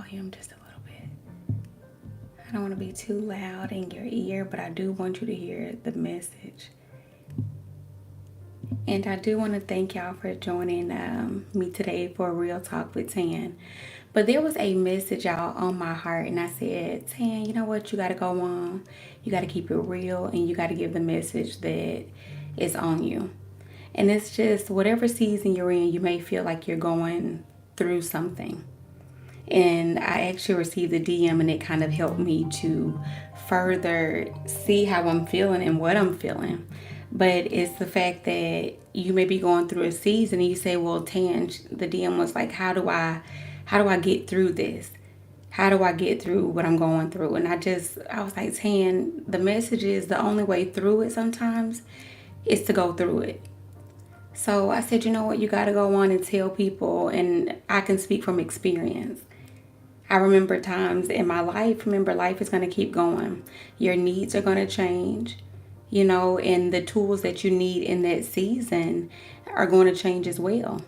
volume just a little bit. I don't want to be too loud in your ear, but I do want you to hear the message. And I do want to thank y'all for joining me today for Real Talk with Tan. But there was a message out on my heart, and I said, Tan, you know what? You got to go on. You got to keep it real, and you got to give the message that is on you. And it's just whatever season you're in, you may feel like you're going through something. And I actually received a DM, and it kind of helped me to further see how I'm feeling and what I'm feeling. But it's the fact that you may be going through a season and you say, well, Tan, the DM was like, how do I get through this? How do I get through what I'm going through? And I was like, Tan, the message is the only way through it sometimes is to go through it. So I said, you know what, you got to go on and tell people, and I can speak from experience. I remember times in my life, remember, life is going to keep going. Your needs are going to change, and the tools that you need in that season are going to change as well.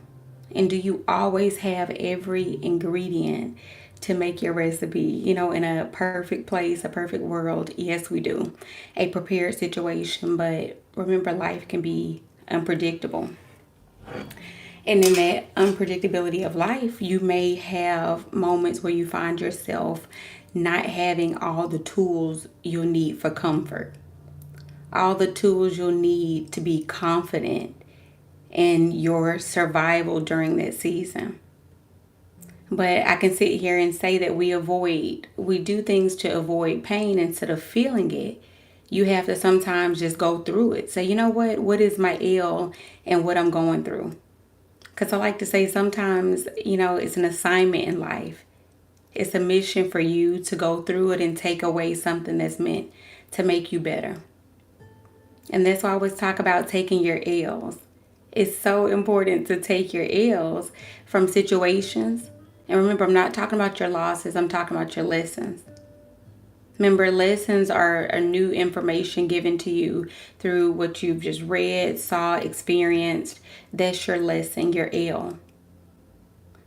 And do you always have every ingredient to make your recipe, in a perfect place, a perfect world? Yes, we do. A prepared situation, but remember, life can be unpredictable. And in that unpredictability of life, you may have moments where you find yourself not having all the tools you'll need for comfort, all the tools you'll need to be confident in your survival during that season. But I can sit here and say that we do things to avoid pain instead of feeling it. You have to sometimes just go through it. Say, you know what is my ill and what I'm going through? Because I like to say sometimes, it's an assignment in life. It's a mission for you to go through it and take away something that's meant to make you better. And that's why I always talk about taking your L's. It's so important to take your L's from situations. And remember, I'm not talking about your losses. I'm talking about your lessons. Remember, lessons are a new information given to you through what you've just read, saw, experienced. That's your lesson, your L.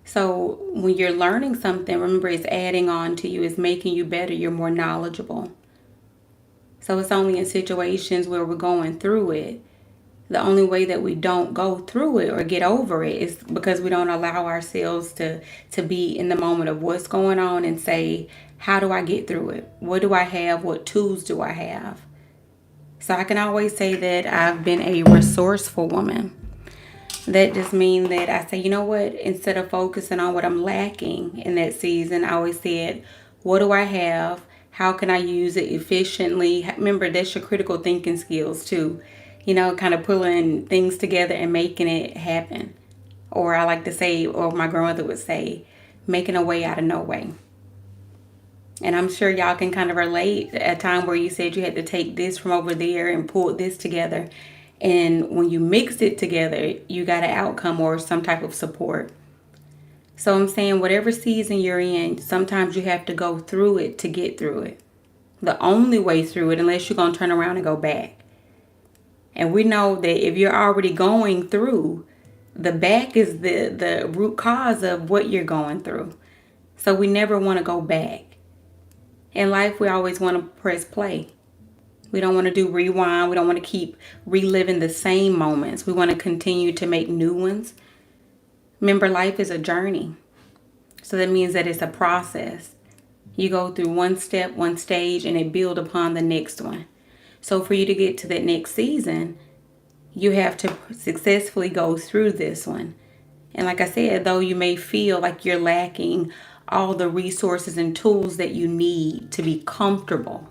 So when you're learning something, remember, it's adding on to you. It's making you better. You're more knowledgeable. So it's only in situations where we're going through it. The only way that we don't go through it or get over it is because we don't allow ourselves to be in the moment of what's going on and say, how do I get through it? What do I have? What tools do I have? So I can always say that I've been a resourceful woman. That just means that I say, you know what? Instead of focusing on what I'm lacking in that season, I always said, what do I have? How can I use it efficiently? Remember, that's your critical thinking skills too. Kind of pulling things together and making it happen. Or I like to say, or my grandmother would say, making a way out of no way. And I'm sure y'all can kind of relate a time where you said you had to take this from over there and pull this together. And when you mixed it together, you got an outcome or some type of support. So I'm saying whatever season you're in, sometimes you have to go through it to get through it. The only way through it, unless you're going to turn around and go back. And we know that if you're already going through, the back is the root cause of what you're going through. So we never want to go back. In life, we always want to press play. We don't want to do rewind. We don't want to keep reliving the same moments. We want to continue to make new ones. Remember, life is a journey. So that means that it's a process. You go through one step, one stage, and it builds upon the next one. So for you to get to that next season, you have to successfully go through this one. And like I said, though you may feel like you're lacking all the resources and tools that you need to be comfortable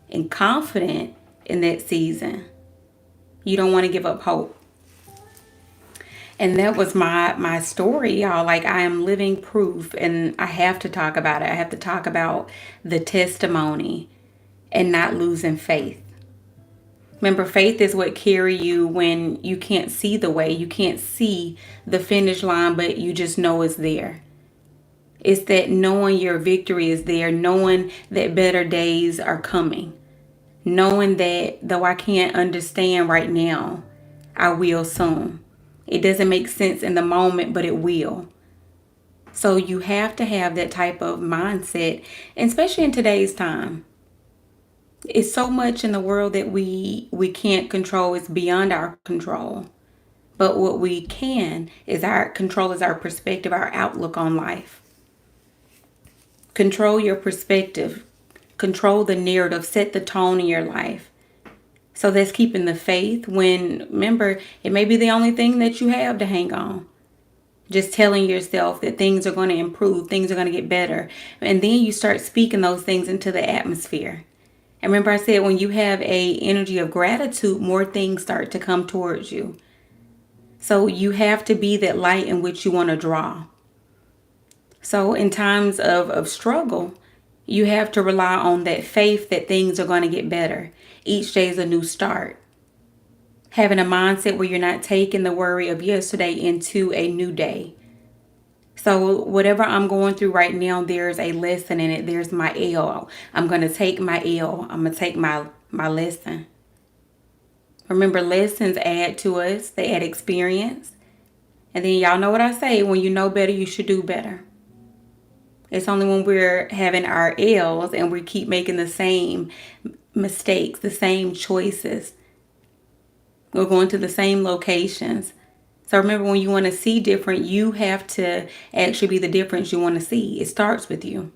and confident in that season, you don't want to give up hope. And that was my story, y'all. Like, I am living proof, and I have to talk about it. I have to talk about the testimony and not losing faith. Remember, faith is what carry you when you can't see the way. You can't see the finish line, but you just know it's there. It's that knowing your victory is there, knowing that better days are coming, knowing that though I can't understand right now, I will soon. It doesn't make sense in the moment, but it will. So you have to have that type of mindset, and especially in today's time. It's so much in the world that we can't control. It's beyond our control. But what we can is our control is our perspective, our outlook on life. Control your perspective. Control the narrative. Set the tone in your life. So that's keeping the faith when, remember, it may be the only thing that you have to hang on. Just telling yourself that things are going to improve, things are going to get better. And then you start speaking those things into the atmosphere. And remember I said when you have a energy of gratitude, more things start to come towards you. So you have to be that light in which you want to draw. So in times of struggle, you have to rely on that faith that things are going to get better. Each day is a new start. Having a mindset where you're not taking the worry of yesterday into a new day. So whatever I'm going through right now, there's a lesson in it. There's my L. I'm going to take my L. I'm going to take my lesson. Remember, lessons add to us. They add experience. And then y'all know what I say. When you know better, you should do better. It's only when we're having our L's and we keep making the same mistakes, the same choices. We're going to the same locations. So remember, when you want to see different, you have to actually be the difference you want to see. It starts with you.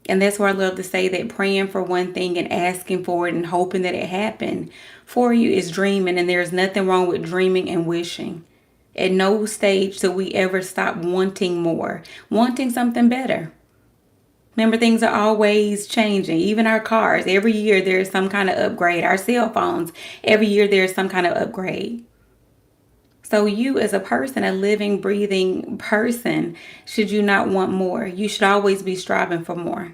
And that's why I love to say that praying for one thing and asking for it and hoping that it happened for you is dreaming. And there's nothing wrong with dreaming and wishing. At no stage do we ever stop wanting more, wanting something better. Remember, things are always changing. Even our cars, every year there's some kind of upgrade. Our cell phones, every year there's some kind of upgrade. So you as a person, a living, breathing person, should you not want more? You should always be striving for more.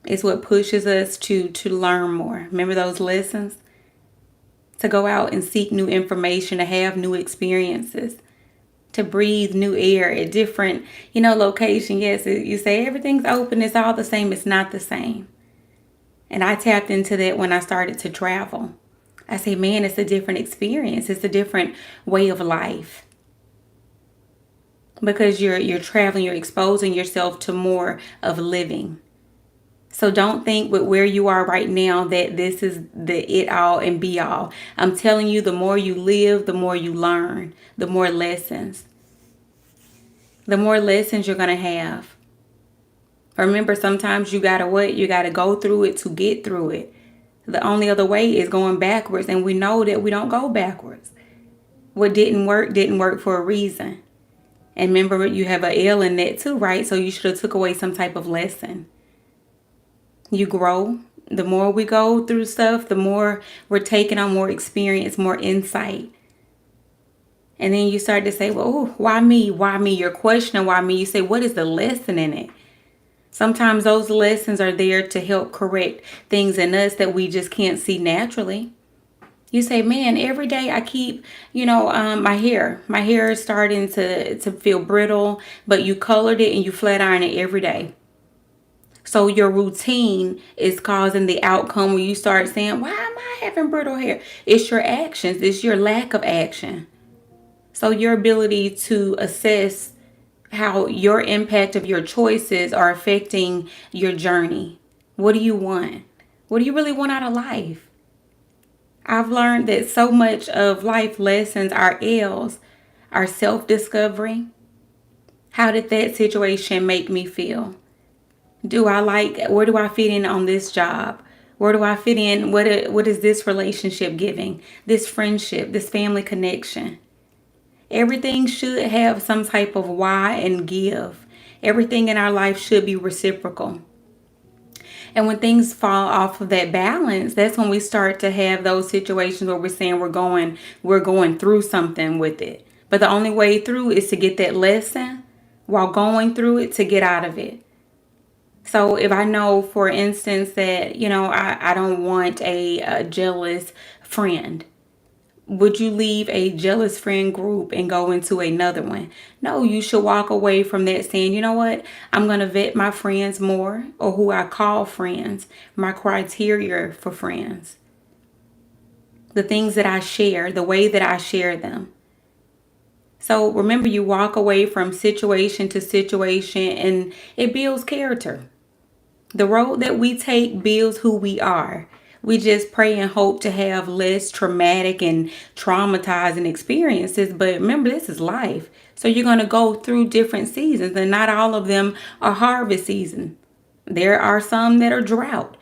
It's what pushes us to learn more. Remember those lessons? To go out and seek new information, to have new experiences, to breathe new air at different, location. Yes, you say everything's open, it's all the same. It's not the same. And I tapped into that when I started to travel. I say, man, it's a different experience. It's a different way of life. Because you're traveling, you're exposing yourself to more of living. So don't think with where you are right now that this is the it all and be all. I'm telling you, the more you live, the more you learn, the more lessons. The more lessons you're going to have. Remember, sometimes you got to what? You got to go through it to get through it. The only other way is going backwards, and we know that we don't go backwards. What didn't work for a reason. And remember, you have an L in that too, right? So you should have took away some type of lesson. You grow. The more we go through stuff, the more we're taking on more experience, more insight. And then you start to say, well, why me? Why me? You're questioning why me. You say, what is the lesson in it? Sometimes those lessons are there to help correct things in us that we just can't see naturally. You say, man, every day I keep, my hair is starting to feel brittle, but you colored it and you flat iron it every day. So your routine is causing the outcome where you start saying, why am I having brittle hair? It's your actions. It's your lack of action. So your ability to assess how your impact of your choices are affecting your journey. What do you want? What do you really want out of life? I've learned that so much of life lessons are L's, are self-discovery. How did that situation make me feel? Where do I fit in on this job? Where do I fit in? What is this relationship giving? This friendship, this family connection? Everything should have some type of why and give. Everything in our life should be reciprocal. And when things fall off of that balance, that's when we start to have those situations where we're saying we're going through something with it. But the only way through is to get that lesson while going through it to get out of it. So if I know, for instance, that, I don't want a jealous friend. Would you leave a jealous friend group and go into another one? No, you should walk away from that saying, you know what? I'm going to vet my friends more, or who I call friends, my criteria for friends. The things that I share, the way that I share them. So remember, you walk away from situation to situation and it builds character. The road that we take builds who we are. We just pray and hope to have less traumatic and traumatizing experiences. But remember, this is life. So you're going to go through different seasons, and not all of them are harvest season. There are some that are drought.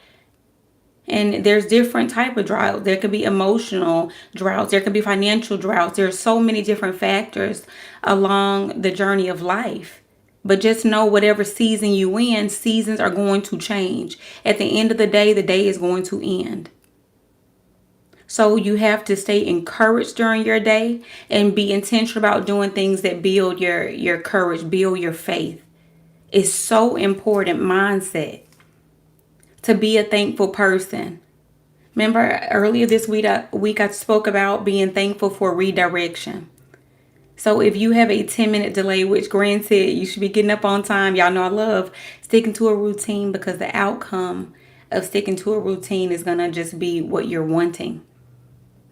And there's different type of droughts. There could be emotional droughts. There could be financial droughts. There's so many different factors along the journey of life. But just know whatever season you in, seasons are going to change. At the end of the day is going to end. So you have to stay encouraged during your day and be intentional about doing things that build your courage, build your faith. It's so important mindset to be a thankful person. Remember earlier this week I spoke about being thankful for redirection. So if you have a 10-minute delay, which granted you should be getting up on time, y'all know I love sticking to a routine because the outcome of sticking to a routine is going to just be what you're wanting.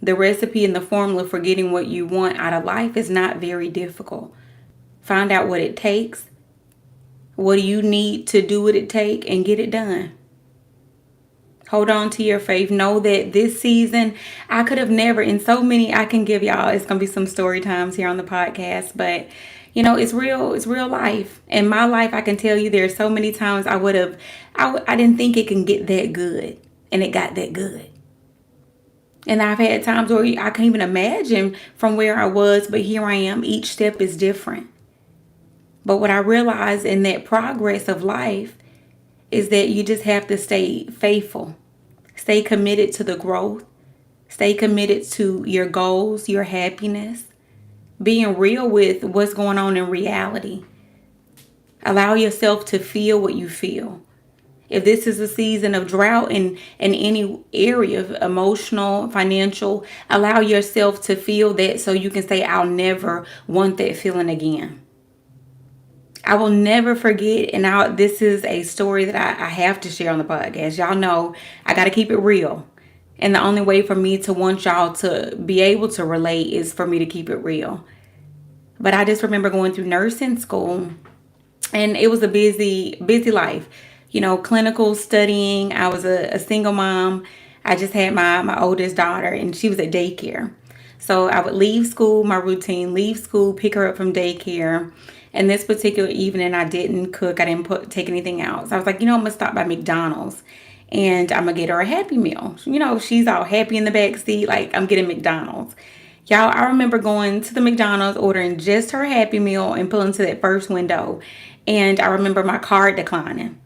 The recipe and the formula for getting what you want out of life is not very difficult. Find out what it takes. What do you need to do what it take and get it done? Hold on to your faith. Know that this season, I could have never, in so many, I can give y'all, it's going to be some story times here on the podcast, but it's real life. In my life, I can tell you there are so many times I didn't think it can get that good, and it got that good. And I've had times where I can't even imagine from where I was, but here I am. Each step is different. But what I realized in that progress of life is that you just have to stay faithful. Stay committed to the growth. Stay committed to your goals, your happiness. Being real with what's going on in reality. Allow yourself to feel what you feel. If this is a season of drought in any area of emotional, financial, allow yourself to feel that so you can say, I'll never want that feeling again. I will never forget, and this is a story that I have to share on the podcast. Y'all know I got to keep it real. And the only way for me to want y'all to be able to relate is for me to keep it real. But I just remember going through nursing school, and it was a busy life. Clinical studying. I was a single mom. I just had my oldest daughter, and she was at daycare. So I would leave school, my routine, leave school, pick her up from daycare. And this particular evening, I didn't cook. I didn't take anything out. So I was like, I'm going to stop by McDonald's and I'm going to get her a Happy Meal. She's all happy in the back seat, like I'm getting McDonald's. Y'all, I remember going to the McDonald's, ordering just her Happy Meal and pulling to that first window. And I remember my card declining.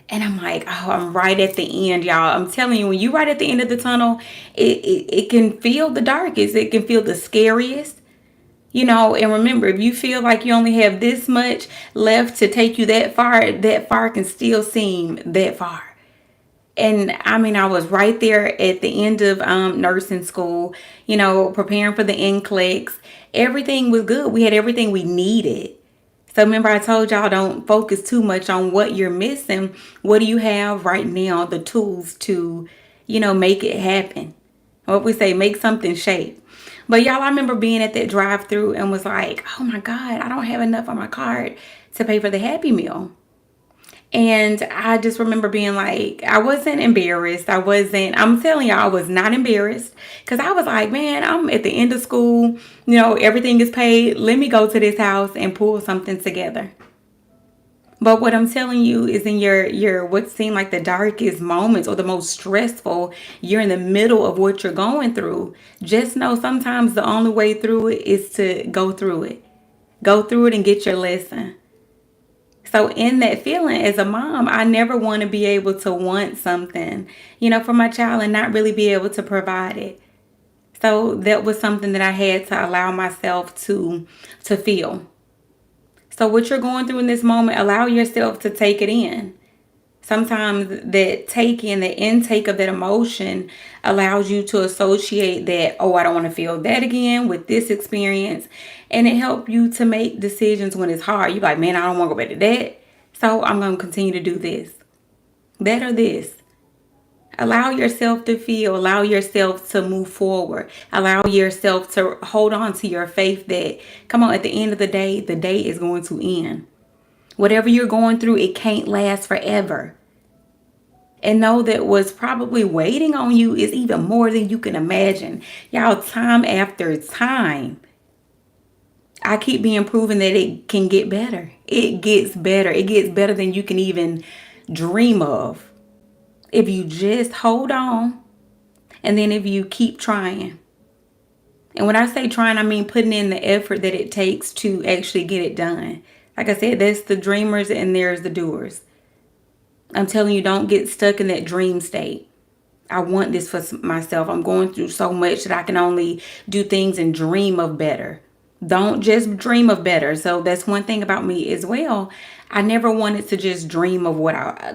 And I'm like, oh, I'm right at the end, y'all. I'm telling you, when you're right at the end of the tunnel, it can feel the darkest. It can feel the scariest. And remember, if you feel like you only have this much left to take you that far can still seem that far. And I was right there at the end of nursing school, preparing for the NCLEX. Everything was good. We had everything we needed. So remember, I told y'all don't focus too much on what you're missing. What do you have right now? The tools to, make it happen. What we say, make something shape. But y'all, I remember being at that drive-thru and was like, oh my God, I don't have enough on my card to pay for the Happy Meal. And I just remember being like, I wasn't embarrassed. I'm telling y'all, I was not embarrassed. Because I was like, man, I'm at the end of school. Everything is paid. Let me go to this house and pull something together. But what I'm telling you is in your what seemed like the darkest moments or the most stressful, you're in the middle of what you're going through. Just know sometimes the only way through it is to go through it. Go through it and get your lesson. So in that feeling as a mom, I never want to be able to want something, for my child and not really be able to provide it. So that was something that I had to allow myself to feel. So what you're going through in this moment, allow yourself to take it in. Sometimes the intake of that emotion allows you to associate that, oh, I don't want to feel that again with this experience. And it helps you to make decisions when it's hard. You're like, man, I don't want to go back to that. So I'm going to continue to do this. That or this. Allow yourself to feel, allow yourself to move forward, allow yourself to hold on to your faith that, come on, at the end of the day is going to end. Whatever you're going through, it can't last forever. And know that what's probably waiting on you is even more than you can imagine. Y'all, time after time, I keep being proven that it can get better. It gets better. It gets better than you can even dream of. If you just hold on, and then if you keep trying. And when I say trying, I mean putting in the effort that it takes to actually get it done. Like I said, that's the dreamers and there's the doers. I'm telling you, don't get stuck in that dream state. I want this for myself. I'm going through so much that I can only do things and dream of better. Don't just dream of better. So that's one thing about me as well. I never wanted to just dream of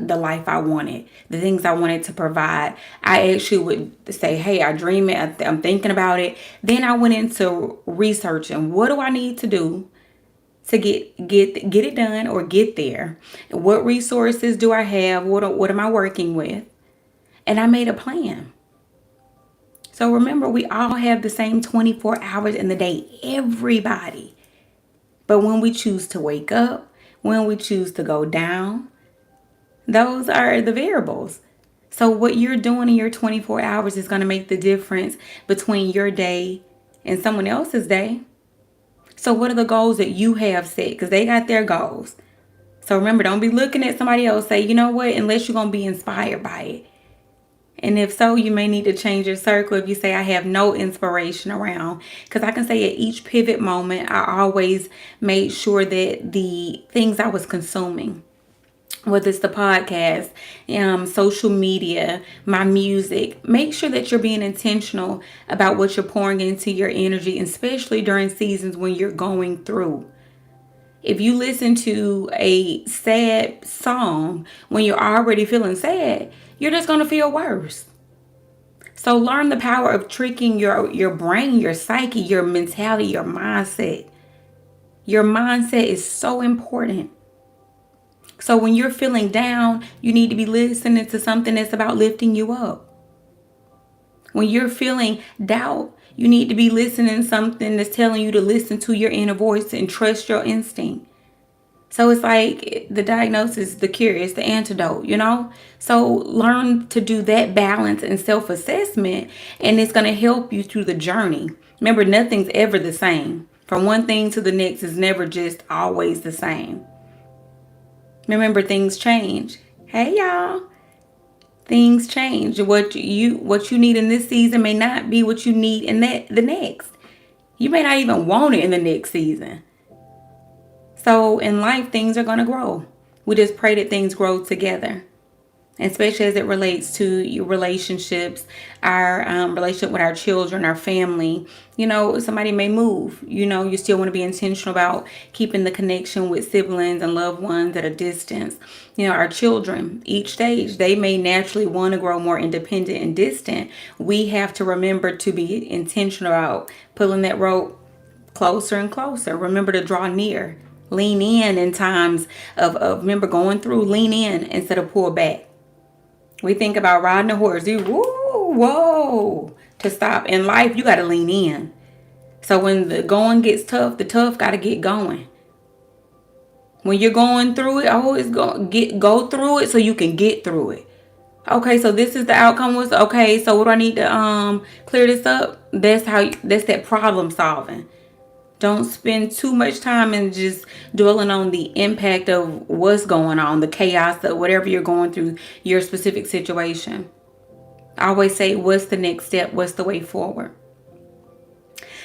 the life I wanted, the things I wanted to provide. I actually would say, hey, I dream it. I'm thinking about it. Then I went into researching, what do I need to do to get it done or get there? What resources do I have? What am I working with? And I made a plan. So remember, we all have the same 24 hours in the day, everybody. But when we choose to wake up, when we choose to go down, those are the variables. So what you're doing in your 24 hours is going to make the difference between your day and someone else's day. So what are the goals that you have set? Because they got their goals. So remember, don't be looking at somebody else, say, you know what, unless you're going to be inspired by it. And if so, you may need to change your circle if you say, I have no inspiration around. Because I can say at each pivot moment, I always made sure that the things I was consuming, whether it's the podcast, social media, my music, make sure that you're being intentional about what you're pouring into your energy, especially during seasons when you're going through. If you listen to a sad song when you're already feeling sad, you're just going to feel worse. So learn the power of tricking your brain, your psyche, your mentality, your mindset. Your mindset is so important. So when you're feeling down, you need to be listening to something that's about lifting you up. When you're feeling doubt, you need to be listening to something that's telling you to listen to your inner voice and trust your instinct. So it's like the diagnosis, the cure, it's the antidote, you know? So learn to do that balance and self-assessment, and it's going to help you through the journey. Remember, nothing's ever the same. From one thing to the next is never just always the same. Remember, things change. Hey, y'all. Things change. What you need in this season may not be what you need in the next. You may not even want it in the next season. So in life, things are going to grow. We just pray that things grow together. Especially as it relates to your relationships, our relationship with our children, our family. You know, somebody may move. You know, you still want to be intentional about keeping the connection with siblings and loved ones at a distance. You know, our children, each stage, they may naturally want to grow more independent and distant. We have to remember to be intentional about pulling that rope closer and closer. Remember to draw near. Lean in times of remember going through, lean in instead of pull back. We think about riding a horse. You, whoa, to stop. In life, you got to lean in. So when the going gets tough, the tough got to get going. When you're going through it, always go through it so you can get through it. Okay, so this is the outcome. Okay, so what do I need to clear this up? That's that problem solving. Don't spend too much time and just dwelling on the impact of what's going on, the chaos of whatever you're going through, your specific situation. I always say, what's the next step? What's the way forward?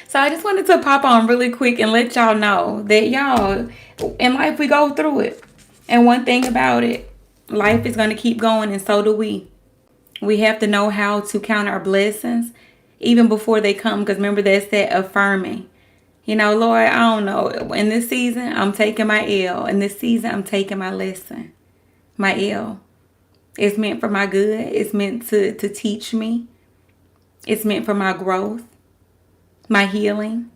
So I just wanted to pop on really quick and let y'all know that y'all, in life, we go through it. And one thing about it, life is going to keep going, and so do we. We have to know how to count our blessings even before they come, because remember, that's that affirming. You know, Lord, I don't know. In this season, I'm taking my L. In this season, I'm taking my lesson. My L. It's meant for my good. It's meant to teach me. It's meant for my growth, my healing.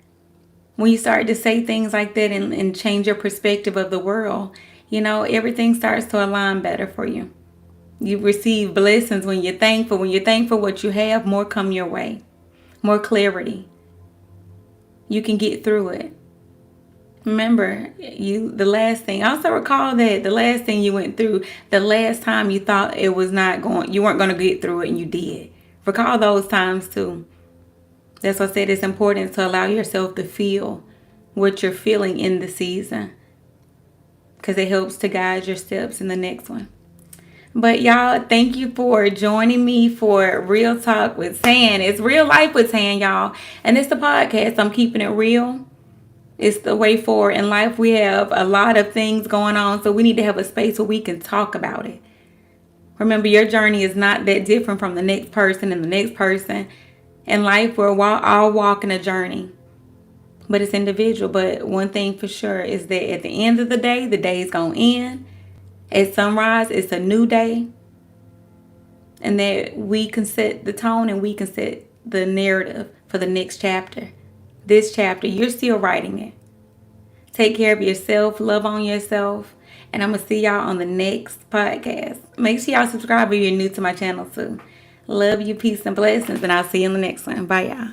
When you start to say things like that and change your perspective of the world, you know, everything starts to align better for you. You receive blessings when you're thankful. When you're thankful what you have, more come your way. More clarity. You can get through it. Remember, the last thing. Also recall that the last thing you went through, the last time you thought you weren't going to get through it, and you did. Recall those times too. That's why I said it's important to allow yourself to feel what you're feeling in the season, because it helps to guide your steps in the next one. But y'all, thank you for joining me for Real Talk with Tan. It's real life with Tan, y'all. And it's the podcast. I'm keeping it real. It's the way forward in life. We have a lot of things going on, so we need to have a space where we can talk about it. Remember, your journey is not that different from the next person and the next person. In life, we're all walking a journey, but it's individual. But one thing for sure is that at the end of the day is going to end. At sunrise, it's a new day. And that we can set the tone and we can set the narrative for the next chapter. This chapter, you're still writing it. Take care of yourself, love on yourself, and I'm going to see y'all on the next podcast. Make sure y'all subscribe if you're new to my channel too. Love you, peace, and blessings, and I'll see you in the next one. Bye, y'all.